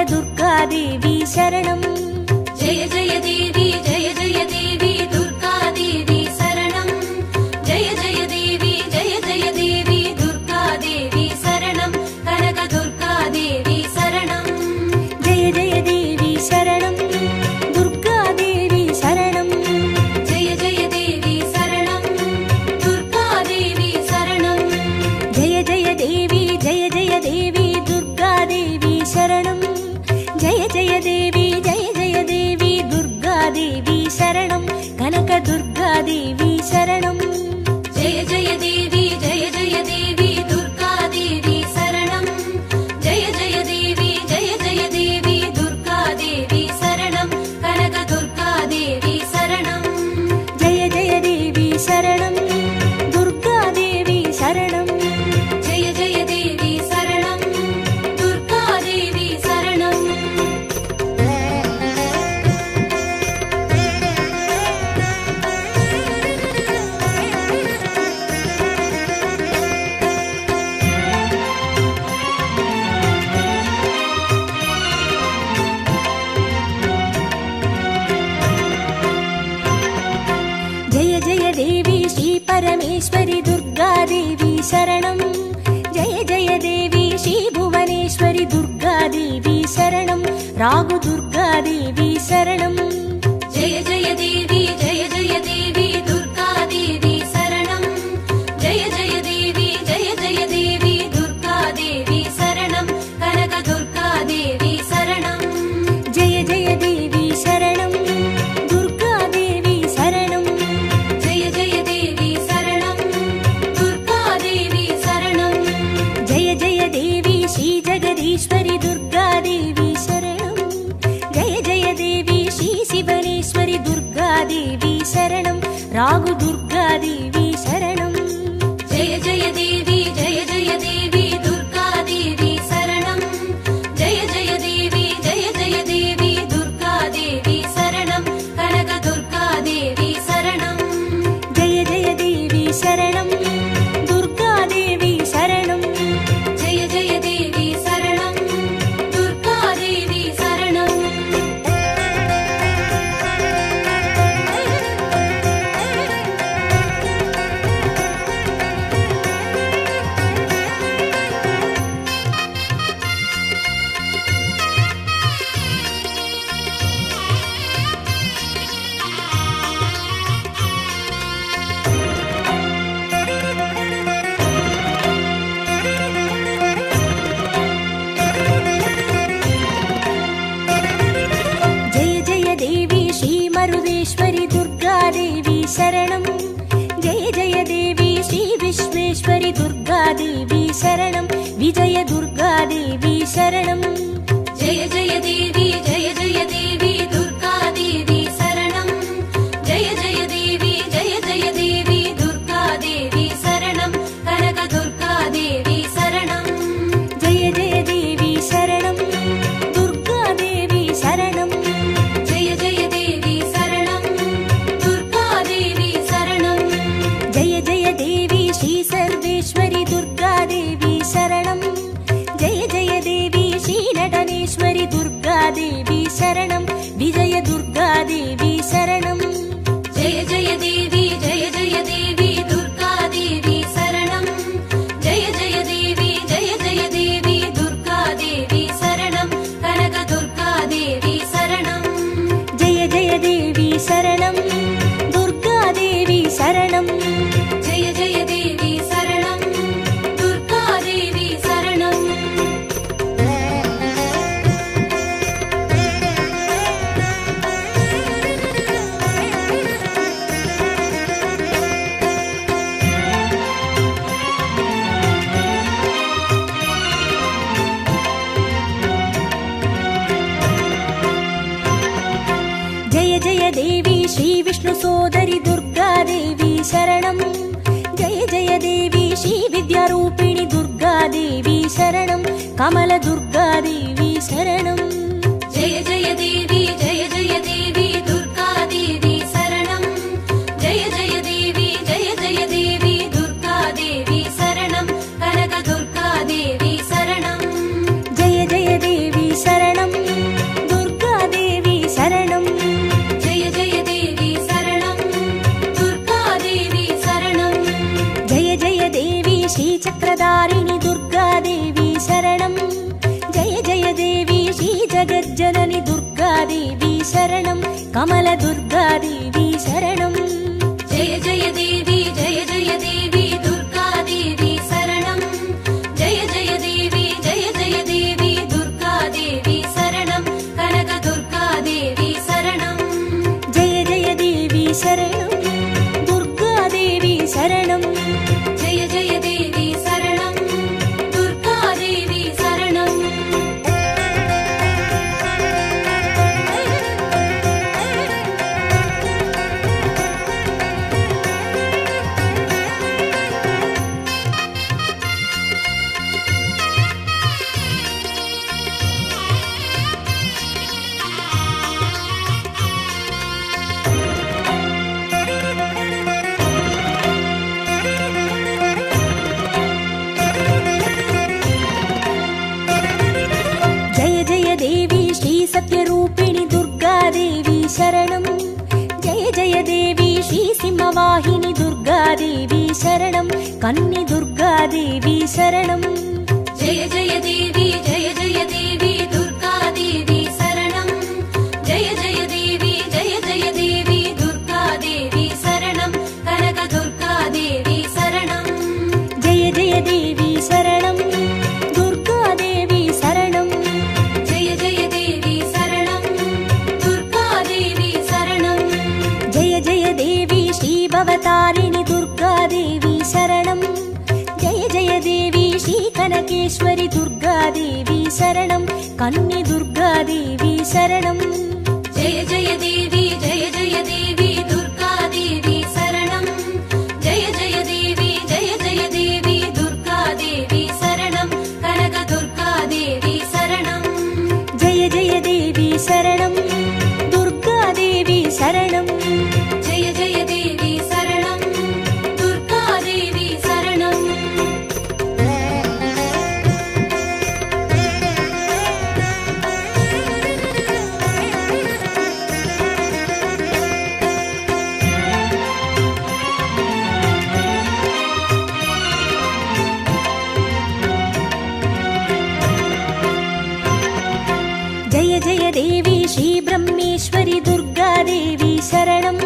दुर्गादेवी शरणम्। जय जय देवी जय जय देवी दुर्गा देवी शरणम्। जय जय देवी जय जय देवी दुर्गा देवी शरणम्। कनक दुर्गा देवी शरणम्। जय जय देवी शरणम् दुर्गा देवी शरणम्। जय जय देवी शरणम् दुर्गा देवी शरणम्। जय जय देवी दुर्गा देवी शरणम्। जय जय देवी दुर्गा देवी शरणम्। कनक दुर्गा देवी शरणम्। जय जय देवी दुर्गा देवी शरणम्। जय जय देवी दुर्गा देवी शरणम्। कनक दुर्गा देवी शरणम्। जय जय देवी शरणम् दुर्गा देवी शरणम्। जय जय देवी शरणम् दुर्गा देवी शरणम्। जय जय देवी श्री परमेश्वरी दुर्गा देवी शरणम्। जय जय देवी श्री भुवनेश्वरी दुर्गा देवी शरणम्। रागु दुर्गा देवी शरणम्। जय जय देवी दुर्गा देवी शरणम्। जय जय देवी दुर्गा देवी शरणम्। कनक दुर्गा देवी शरणम्। जय जय देवी शरणम् दुर्गा देवी शरणम्। जय जय देवी शरणम् दुर्गा देवी शरणम्। जय जय देवी श्री जगदीश्वरी दुर्गा देवी शरणम्। जय जय देवी श्री शिवनेश्वरी दुर्गा देवी शरणम्। रागु दुर्गा देवी शरणम्। जय जय देवी दुर्गा देवी शरणम्। जय जय देवी दुर्गा देवी शरणम्। कनक दुर्गा देवी शरणम्। जय जय देवी शरणम् दुर्गा देवी शरणम्। जय जय देवी शरणम् दुर्गा देवी शरणम्। जय जय देवी श्री मरुदेश्वरी दुर्गा देवी शरणम्। जय जय देवी श्री विश्वेश्वरी दुर्गा देवी शरणम्। विजय दुर्गा देवी शरणम्। जय जय देवी दुर्गा देवी शरणम्। जय जय देवी दुर्गा देवी शरणम्। कनक दुर्गा देवी शरणम्। जय जय देवी शरणम् दुर्गा देवी शरणम्। जय जय देवी शरणम् दुर्गा देवी शरणम्। जय जय देवी श्री सर्वेश्वरी दुर्गा देवी शरणम्। जय जय देवी श्री नटनेश्वरी दुर्गा देवी शरणम्। विजय दुर्गा देवी शरणम्। जय जय देवी दुर्गा देवी शरणम्। जय जय देवी दुर्गा देवी शरणम्। कनक दुर्गा देवी शरणम्। जय जय देवी शरणम् दुर्गा देवी शरणम्। जय जय देवी शरणम् दुर्गा देवी शरणम्। जय जय देवी श्री विष्णु सोदरी दुर्गा देवी शरणम्। जय जय देवी श्री विद्यारूपिणी दुर्गा देवी शरणम्। कमल दुर्गा देवी शरणम्। जय जय देवी दुर्गा देवी शरणम्। जय जय देवी दुर्गा देवी शरणम्। कनक दुर्गा देवी शरणम्। जय जय देवी शरणम् கமல துர்காதேவி சரணம். ஜெய ஜெய தேவி ஜெய ஜெய தேவி துர்கா தேவி சரணம். ஜெய ஜெய தேவி ஜெய ஜெய தேவி துர்கா தேவி சரணம். கனக துர்கா தேவி சரணம். ஜெய ஜெய தேவி சரணம். துர்காதேவி சரணம். ஜெய ஜெய தேவி சரணம். துர்கா தேவி சரணம். ஜெய ஜெய தேவி ஸ்ரீ சத்யரூபிணி துர்காதேவி சரணம். ஜெய ஜெய தேவி ஸ்ரீ சிம்மவாகினி துர்காதேவி சரணம். கன்னி துர்காதேவி சரணம். ஜெய ஜெய தேவி ஜெய ஜெய தேவி துர்கா தேவி சரணம். ஜெய ஜெய தேவி ஜெய ஜெய தேவி துர்கா தேவி சரணம். கனக துர்கா தேவி சரணம். ஜெய ஜெய தேவி சரணம். துர்காதேவி சரணம். ஜெய ஜெய தேவி சரணம். துர்கா தேவி சரணம். ஜெய ஜெய தேவி ஸ்ரீ பவதாரிணி துர்காதேவி சரணம். ஜெய ஜெய தேவி ஸ்ரீ கனகேஸ்வரி துர்காதேவி சரணம். கன்னி துர்காதேவி சரணம். ஜெய ஜெய தேவி ஜெய ஜெய தேவி துர்கா தேவி சரணம். ஜெய ஜெய தேவி ஜெய ஜெய தேவி துர்கா தேவி சரணம். கனக துர்கா தேவி சரணம். ஜெய ஜெய தேவி சரணம். துர்காதேவி சரணம். ஜெய ஜெய தேவி சரணம். துர்கா தேவி சரணம். ஜெய ஜெய தேவி ஸ்ரீ பிரம்மேஸ்வரி துர்காதேவி சரணம்.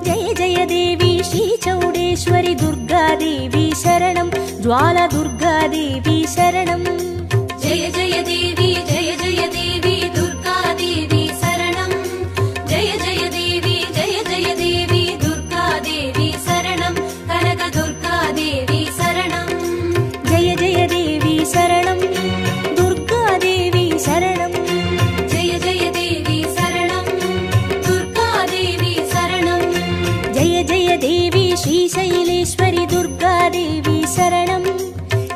ஜெய ஜெய தேவி ஸ்ரீ சௌடேஸ்வரி துர்காதேவி சரணம். ஜுவால துர்காதேவி சரணம். ஜெய ஜெய தேவி ஜெய ஜெய தேவி துர்கா தேவி சரணம். ஜெய ஜெய தேவி ஜெய ஜெய தேவி துர்கா தேவி சரணம். கனக துர்கா தேவி சரணம். ஜெய ஜெய தேவி சரணம். துர்காதேவி சரணம். ஜெய ஜெய தேவி சரணம். துர்கா தேவி சரணம். ஜெய ஜெய தேவி ஸ்ரீ சைலேஸ்வரி துர்காதேவி சரணம்.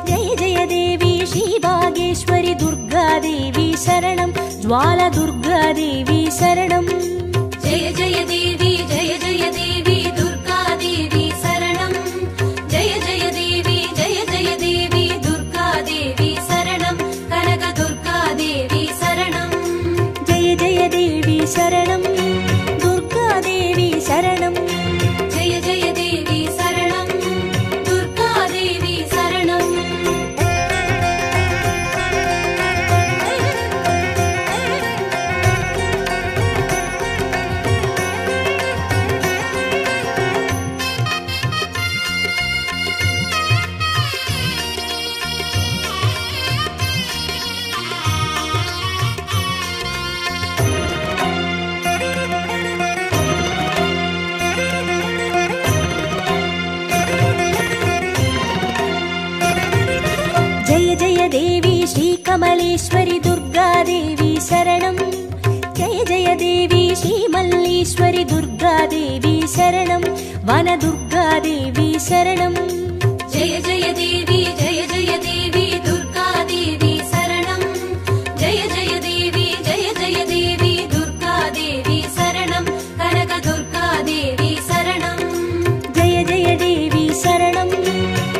ஜெய ஜெய தேவி ஸ்ரீ பாகேஸ்வரி துர்காதேவி சரணம். ஜுவால துர்காதேவி சரணம். ஜெய ஜெய தேவி ஜெய ஜெய தேவி துர்கா தேவி சரணம். ஜெய ஜெய தேவி ஜெய ஜெய தேவி துர்கா தேவி சரணம். கனக துர்கா தேவி சரணம். ஜெய ஜெய தேவி சரணம். துர்காதேவி சரணம். ஜெய ஜெய தேவி சரணம். துர்கா தேவி சரணம். ஜெய ஜெய தேவி ஸ்ரீ கமலேஸ்வரி துர்காதேவி சரணம். ஜெய ஜெய தேவி ஸ்ரீ மல்லீஸ்வரி துர்காதேவி சரணம். வன துர்காதேவி சரணம். ஜெய ஜெய தேவி ஜெய ஜெய தேவி துர்கா தேவி சரணம். ஜெய ஜெய தேவி ஜெய ஜெய தேவி துர்கா தேவி சரணம். கனக துர்கா தேவி சரணம். ஜெய ஜெய தேவி சரணம்.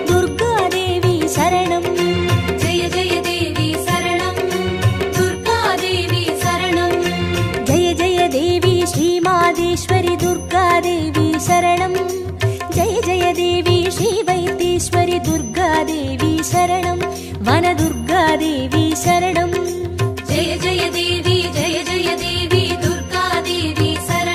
துர்காதேவி சரணம். ஜெய ஜெய தேவி சரணம். துர்கா தேவி சரணம். ஜெய ஜெய தேவி ஸ்ரீ மாதேஸ்வரி துர்காதேவி சரணம். ஜெய ஜெய தேவி ஸ்ரீ வைத்தீஸ்வரி துர்காதேவி சரணம். வன துர்காதேவி சரணம். ஜெய ஜெய தேவி ஜெய ஜெய தேவி துர்கா தேவி சரணம்.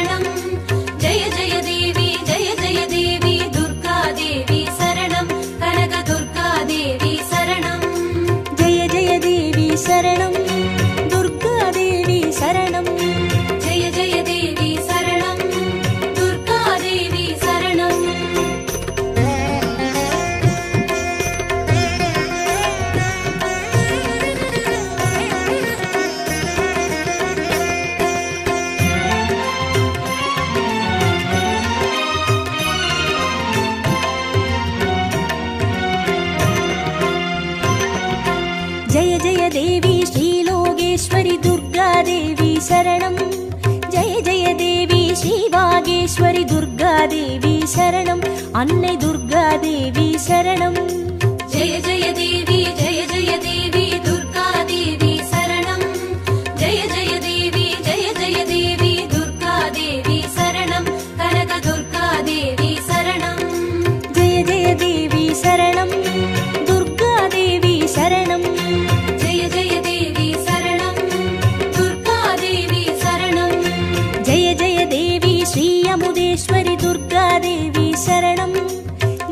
குமுதேஸ்வரி துர்காதேவி சரணம். அன்னை துர்காதேவி சரணம். ஜெய ஜெய தேவி ஜெய ஜெய தேவி துர்காதேவி சரணம். ஜெய ஜெய தேவி ஜெய ஜெய தேவி துர்காதேவி சரணம். கனக துர்காதேவி சரணம். ஜெய ஜெய தேவி சரணம். துர்காதேவி சரணம். ஜெய ஜெய தேவி சரணம். துர்காதேவி சரணம். ஜெய ஜெய தேவி ஸ்ரீ அமுதேஸ்வரி துர்காதேவி சரணம்.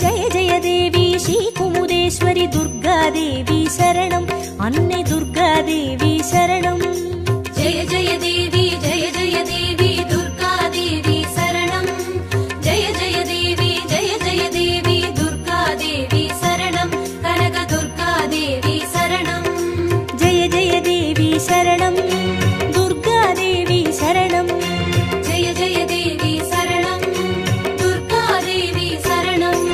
ஜெய ஜெய தேவி ஸ்ரீ குமுதேஸ்வரி துர்காதேவி சரணம். அன்னை துர்காதேவி சரணம். ஜெய ஜெய தேவி ஜெய ஜெய தேவி துர்காதேவி சரணம். ஜெய ஜெய தேவி ஜெய ஜெய தேவி துர்காதேவி சரணம். கனக துர்காதேவி சரணம். ஜெய ஜெய தேவி சரணம். துர்காதேவி சரணம். ஜெய ஜெய தேவி சரணம். துர்காதேவி சரணம்.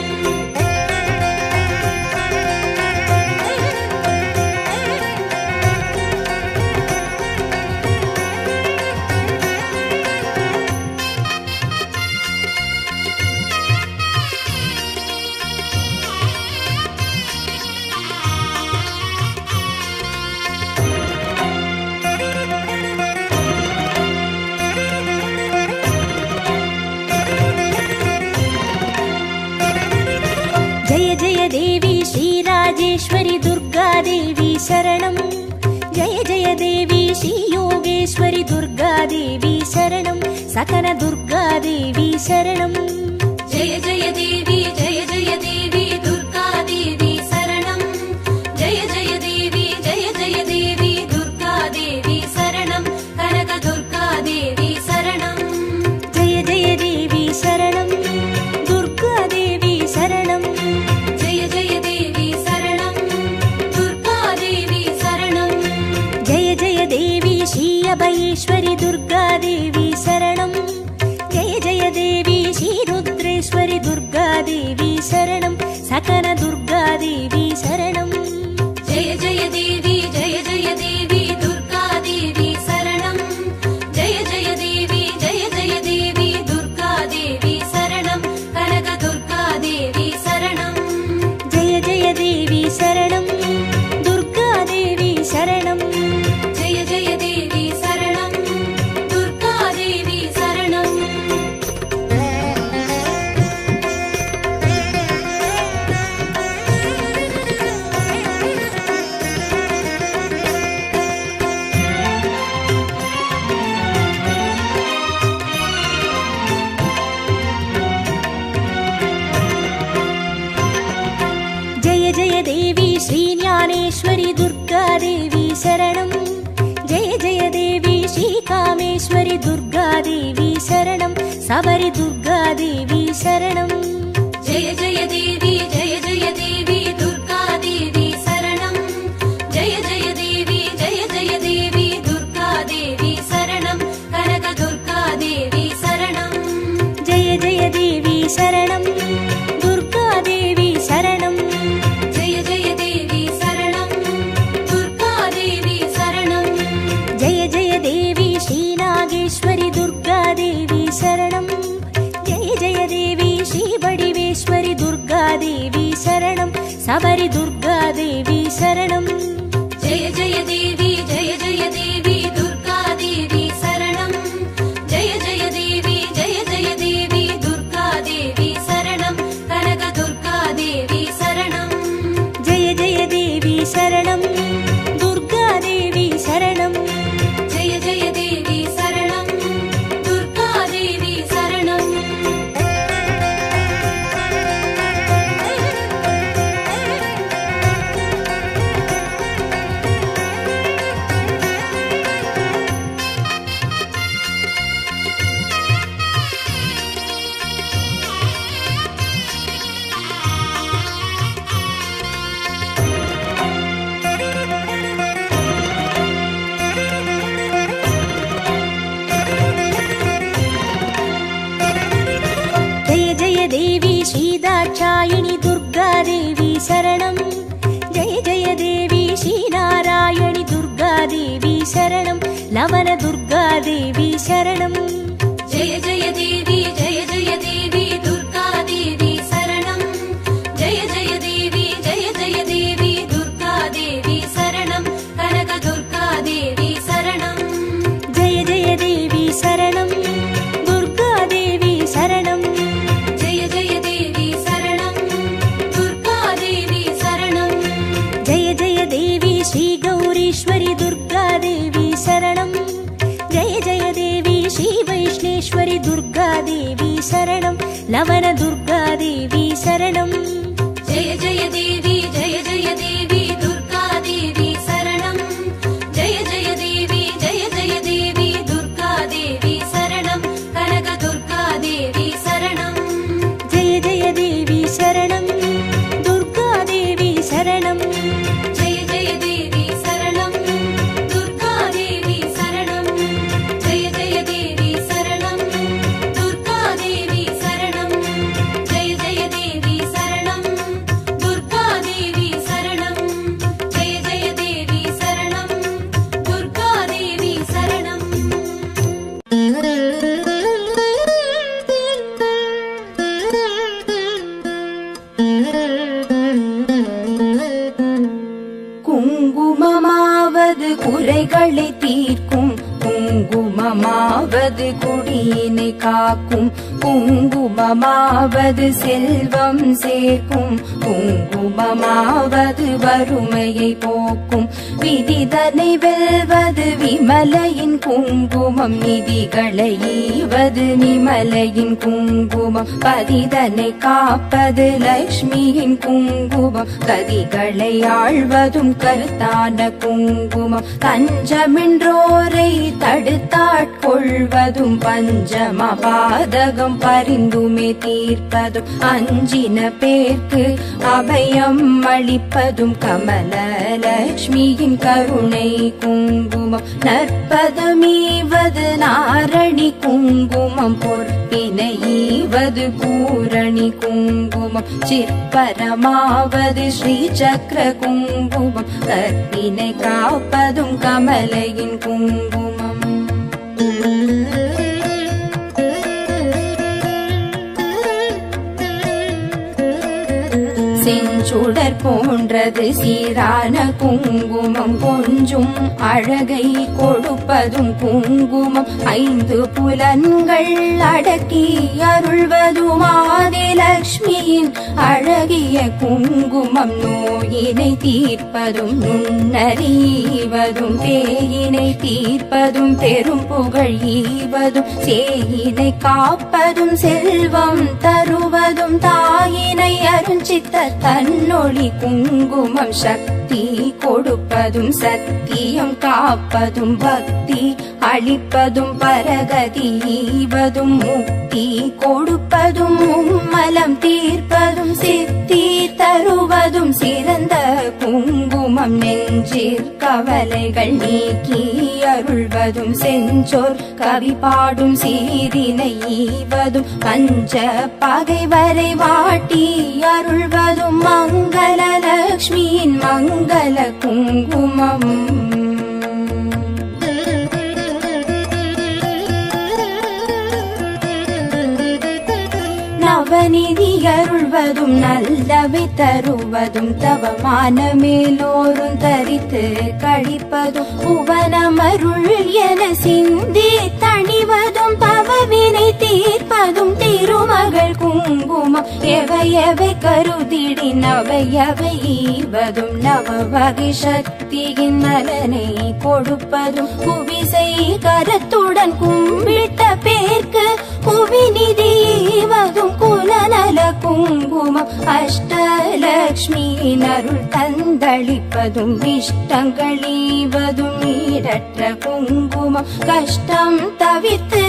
ஜெய ஜெய தேவி ஸ்ரீ ராஜேஸ்வரி துர்காதேவி சரணம். ஜெய ஜெய தேவி ஸ்ரீ யோகேஸ்வரி துர்காதேவி சரணம். சகன துர்காதேவி சரணம். ஜெய ஜெய தேவி ஜெய ஜெய தேவி துர்காதேவி சரணம். ஜெய ஜெய தேவி ஜெய ஜெய தேவி துர்காதேவி சரணம். கனக துர்காதேவி சரணம். ஜெய ஜெய தேவி சரணம். துர்காதேவி சரணம். ஜெய ஜெய தேவி சரணம். துர்காதேவி சரணம். ஜெய ஜெய தேவி ஸ்ரீ அபயேஸ்வரி துர்காதேவி சரணம். ஜெய ஜெய தேவி ஸ்ரீ ருத்ரேஸ்வரி துர்காதேவி சரணம். சகன துர்காதேவி சரணம். ஜெய ஜெய தேவி ஜெய ஜெய தேவி துர்காதேவி சரணம். ஜெய ஜெய தேவி ஜெய ஜெய தேவி துர்காதேவி சரணம். கனக துர்காதேவி சரணம். ஜெய ஜெய தேவி சரணம். துர்காதேவி சரணம். ஜெய ஜெய தேவி சரணம். துர்காதேவி சரணம். ஜெய ஜெய தேவி ஸ்ரீ ஞானேஸ்வரி துர்காதேவி சரணம். ஜெய ஜெய தேவி ஸ்ரீ காமேஸ்வரி துர்காதேவி சரணம். சபரி துர்காதேவி சரணம். ஜெய ஜெய தேவி ஜெய ஜெய தேவி துர்காதேவி சரணம். ஜெய ஜெய தேவி ஜெய ஜெய தேவி துர்காதேவி சரணம். கனக துர்காதேவி சரணம். ஜெய ஜெய தேவி சரணம். துர்காதேவி சரணம். ஜெய ஜெய தேவி சரணம். துர்காதேவி சரணம். ஜெய ஜெய தேவி ஸ்ரீ நாகேஸ்வரி துர்காதேவி சரணம். ஜெய ஜெய தேவி ஸ்ரீ வடிவேஸ்வரி துர்காதேவி சரணம். சபரி துர்காதேவி சரணம். ஜெய ஜெய தேவி ஜெய ஜெய தேவி துர்காதேவி சரணம். ஜெய ஜெய தேவி ஜெய ஜெய தேவி துர்காதேவி சரணம். கனக துர்காதேவி சரணம். ஜெய ஜெய தேவி சரணம். துர்காதேவி சரணம். ஜெய ஜெய தேவி சரணம். துர்காதேவி சரணம். தேவி ஸ்ரீ தாட்சாயினி துர்காதேவி சரணம். ஜெய ஜெய தேவி ஸ்ரீ நாராயணி துர்காதேவி சரணம். லவன துர்காதேவி சரணம். ஜெய ஜெய தேவி ஜெய शरणं लवण दुर्गा देवी शरणं जय जय देवी दुर्गा देवी शरणं जय जय देवी दुर्गा देवी शरणं कनक दुर्गा देवी शरणं जय जय देवी शरणं दुर्गा देवी शरणं जय जय देवी शरणं दुर्गा देवी शरणं जय जय देवी शरणं दुर्गा देवी शरणं जय जय देवी शरणं दुर्गा देवी शरणं जय जय देवी शरणं दुर्गा देवी शरणं குங்குமமாவது குறைகளை தீர்க்கும் குங்குமமாவது குடியினை காக்கும் குங்குமமாவது செல்வம் சேர்க்கும் குங்குமமாவது வறுமையை போக்கும் விதிதனை வெல்வது விமலையின் குங்குமம் நிதிகளை ஈவது நிமலையின் குங்குமம் பதிதனை காப்பது லக்ஷ்மியின் குங்குமம் கதிகளை ஆழ்வதும் கருத்தான குங்குமம் தஞ்சமென்றோரை தடுத்தாட்கொள்வதும் பஞ்சம பாதகம் பரிந்துமே தீர்ப்பதும் அஞ்சின பேர்க்கு அபயம் அளிப்பதும் கமலலக்ஷ்மியின் கருணை குங்குமம் நற்பதமீவது நாரணி குங்குமம் பொற்பினை ஈவது பூரணி குங்குமம் சிற்பரமாவது ஸ்ரீ சக்கர குங்குமம் கற்பினை காப்பதும் கமலையின் குங்குமம் செஞ்சுடர் போன்றது சீரான குங்குமம் கொஞ்சும் அழகை கொடுப்பதும் குங்குமம் ஐந்து புலன்கள் அடக்கி அருள்வதும் ஆதிலக்ஷ்மியின் அழகிய குங்குமம் நோயினை தீர்ப்பதும் நுண்ணறிவதும் பேயினை தீர்ப்பதும் பெரும் புகழ் ஈவதும் சேயினை காப்பதும் செல்வம் தருவதும் தாயினை அருஞ்சித்த தன்னொளி குங்குமம் சக்தி கொடுப்பதும் சத்தியம் காப்பதும் பக்தி அளிப்பதும் பரகதி ஈவதும் முக்தி கொடுப்பதும் மும்மலம் தீர்ப்பதும் சித்தி தருவதும் சிறந்த குங்குமம் நெஞ்சிற் கவலைகள் நீக்கி அருள்வதும் செஞ்சோர் கவி பாடும் சீரினை ஈவதும் பஞ்ச பகைவரை வாட்டி அருள்வதும் மங்கள லக்ஷ்மியின் மங்கள குங்குமம் நவநிதி அருள்வதும் நல்லவை தருவதும் தவமான மேலோரும் தரித்து கழிப்பதும் புவனமருள் என சிந்தி தணிவதும் பவவினை தீர்ப்பதும் திருமகள் குங்குமம் எவை எவை கருதிடி நவையவை ஈவதும் நவ வகை சக்தியின் நலனை கொடுப்பதும் குவிசை கரத்துடன் கும்பிட்ட பேர்க்கு குவிநிதி ஈவதும் குலநல குங்குமம் அஷ்டலக்ஷ்மியின் அருள் தந்தளிப்பதும் இஷ்டங்கள் ஈவதும் ஈடற்ற குங்குமம் கஷ்டம் தவிர்த்து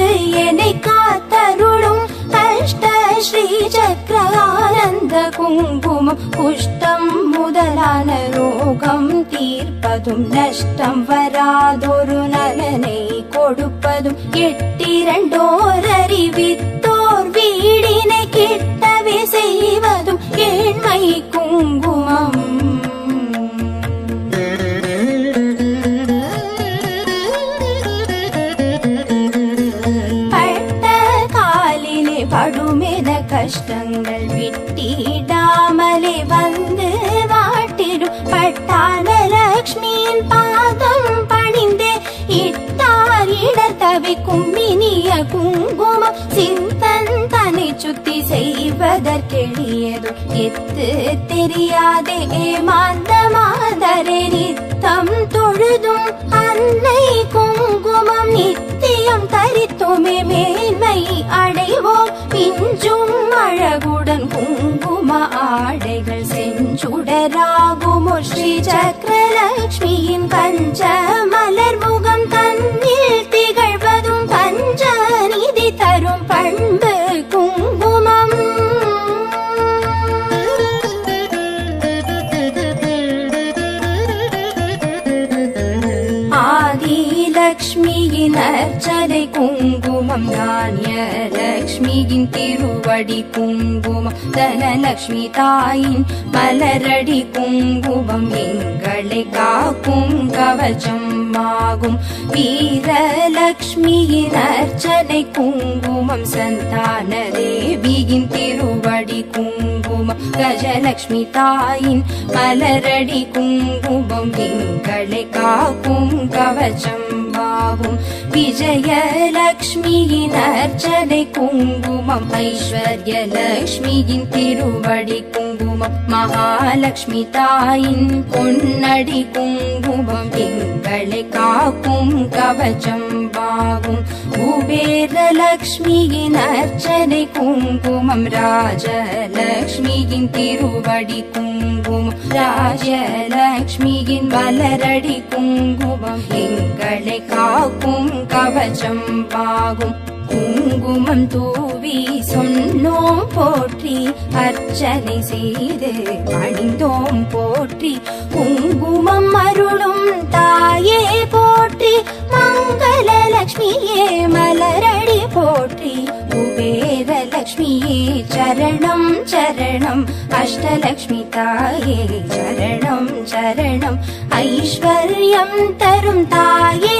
என்னை காத்தருளும் அஷ்ட ஸ்ரீ சக்கர ஆனந்த குங்குமம் குஷ்டம் முதலான ரோகம் தீர்ப்பதும் நஷ்டம் வராதொரு நலனை கொடுப்பதும் எட்டிரண்டோர் அறிவித்தோர் வீடினை கிட்டவே செய்வதும் ஏழ்மை குங்குமம் பட்ட காலிலே படுமென கஷ்டங்கள் விட்டிடாமலே வந்து வாட்டிடும் பட்டாள லக்ஷ்மியின் பாதம் பணிந்தே இட்டார் இடர் தவிக்கும் இனிய குங்குமம் சிந்தன் தன்னை சுத்தி செய்வதற்கெளியதும் எத்து தெரியாதே ஏமாந்த மாதரே நித்தம் தொழுதும் அன்னை குங்குமம் நித்தியம் தரித்துமே மேன்மை அடைவோம் பெயராகுமோ ஸ்ரீ சக்கரலக்ஷ்மியின் கஞ்ச மலர் முகம் தன்னில் திகழ்வதும் பஞ்சநிதி தரும் பண்பு குங்குமம். ஆதிலக்ஷ்மியின் அர்ச்சனை குங்குமம், தானியலக்ஷ்மியின் திருவடி குங்குமம், தனலக்ஷ்மி தாயின் மலரடி குங்குமம் எங்களை காக்கும் கவச்சம் ஆகும். வீரலக்ஷ்மியின் அர்ச்சனை குங்குமம், சந்தான தேவியின் திருவடி குங்குமம், கஜலக்ஷ்மி தாயின் மலரடி குங்குமம் எங்களை காக்கும் கவச்சம் ஆகும். விஜயலக்ஷ்மியின் அர்ச்சனை குங்குமம், ஐஸ்வர்யலக்ஷ்மியின் திருவடி குங்குமம், மகாலட்சுமி தாயின் பொன்னடி குங்குமம் எங்களை காக்கும் கவச்சம் ஆகும். குபேரலக்ஷ்மியின் அர்ச்சனை குங்குமம், ராஜலக்ஷ்மியின் திருவடி குங்குமம், ராஜலக்ஷ்மியின் மலரடி குங்குமம் எங்களை காக்கும் கவச்சம் ஆகும். குங்குமம் தூவி சொன்னோம் போற்றி, அர்ச்சனை செய்து பணிந்தோம் போற்றி, குங்குமம் அருளும் தாயே போற்றி, மங்களலக்ஷ்மியே மலரடி போற்றி, குபேரலக்ஷ்மியே சரணம் சரணம், அஷ்டலக்ஷ்மி தாயே சரணம் சரணம், ஐஸ்வர்யம் தரும் தாயே